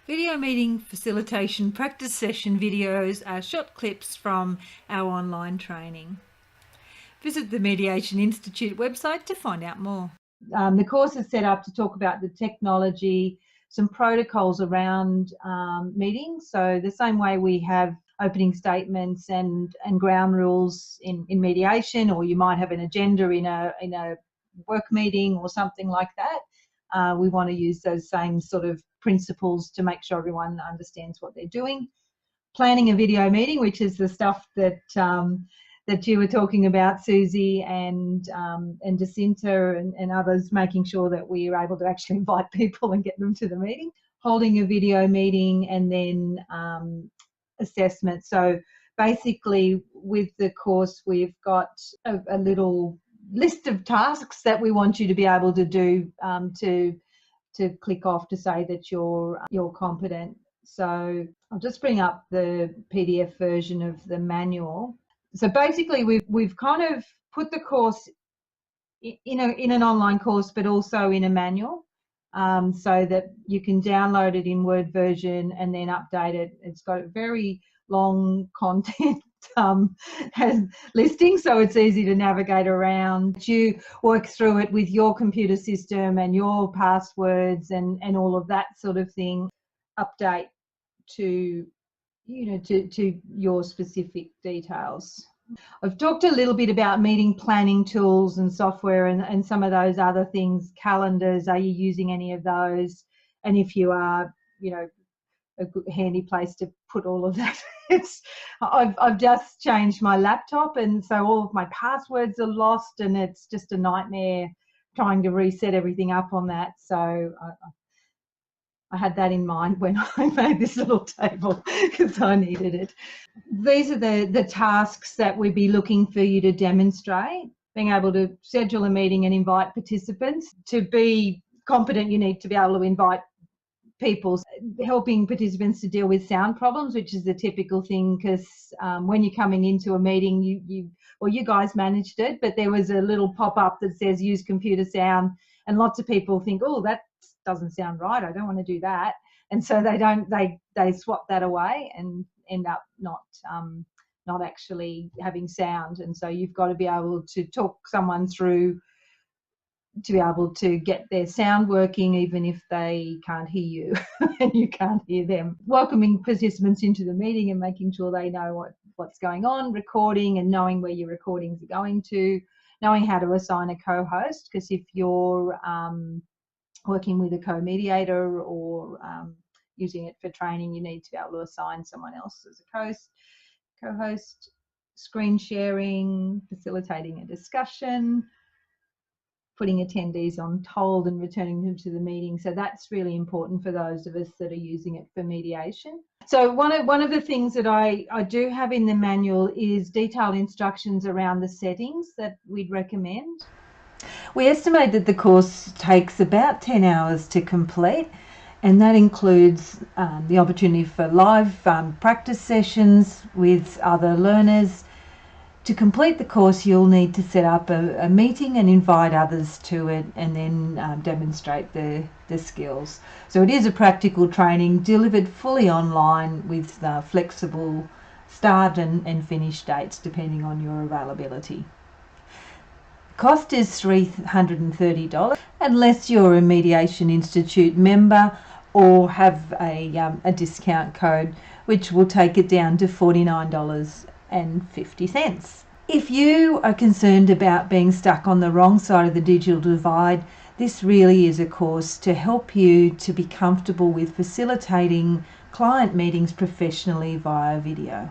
Video meeting facilitation practice session videos are short clips from our online training. Visit the Mediation Institute website to find out more. The course is set up to talk about the technology, some protocols around meetings. So the same way we have opening statements and ground rules in mediation, or you might have an agenda in a work meeting or something like that. We want to use those same sort of principles to make sure everyone understands what they're doing. Planning a video meeting, which is the stuff that that you were talking about, Susie and Jacinta and others, making sure that we are able to actually invite people and get them to the meeting. Holding a video meeting, and then assessment. So basically with the course we've got a little list of tasks that we want you to be able to do to click off to say that you're competent. So I'll just bring up the PDF version of the manual. So basically we've kind of put the course in an online course, but also in a manual, so that you can download it in Word version and then update it. It's got a very long content listing, so it's easy to navigate around. You work through it with your computer system and your passwords and all of that sort of thing. Update to to your specific details. I've talked a little bit about meeting planning tools and software and some of those other things. Calendars, are you using any of those? And if you are, a good handy place to put all of that. I've just changed my laptop, and so all of my passwords are lost, and it's just a nightmare trying to reset everything up on that. So I had that in mind when I made this little table because I needed it. These are the tasks that we'd be looking for you to demonstrate. Being able to schedule a meeting and invite participants. To be competent, you need to be able to invite people. Helping participants to deal with sound problems, which is the typical thing, because when you're coming into a meeting, you guys managed it, but there was a little pop-up that says use computer sound, and lots of people think, oh, that doesn't sound right, I don't want to do that, and so they swap that away and end up not actually having sound. And so you've got to be able to talk someone through to be able to get their sound working, even if they can't hear you and you can't hear them. Welcoming participants into the meeting and making sure they know what's going on, recording and knowing where your recordings are going to, knowing how to assign a co-host, because if you're working with a co-mediator or using it for training, you need to be able to assign someone else as a co-host. Screen sharing, facilitating a discussion, putting attendees on hold and returning them to the meeting. So that's really important for those of us that are using it for mediation. So one of the things that I do have in the manual is detailed instructions around the settings that we'd recommend. We estimate that the course takes about 10 hours to complete, and that includes the opportunity for live practice sessions with other learners. To complete the course, you'll need to set up a meeting and invite others to it, and then demonstrate the skills. So it is a practical training delivered fully online with flexible start and finish dates depending on your availability. Cost is $330 unless you're a Mediation Institute member or have a discount code, which will take it down to $49.50. If you are concerned about being stuck on the wrong side of the digital divide, this really is a course to help you to be comfortable with facilitating client meetings professionally via video.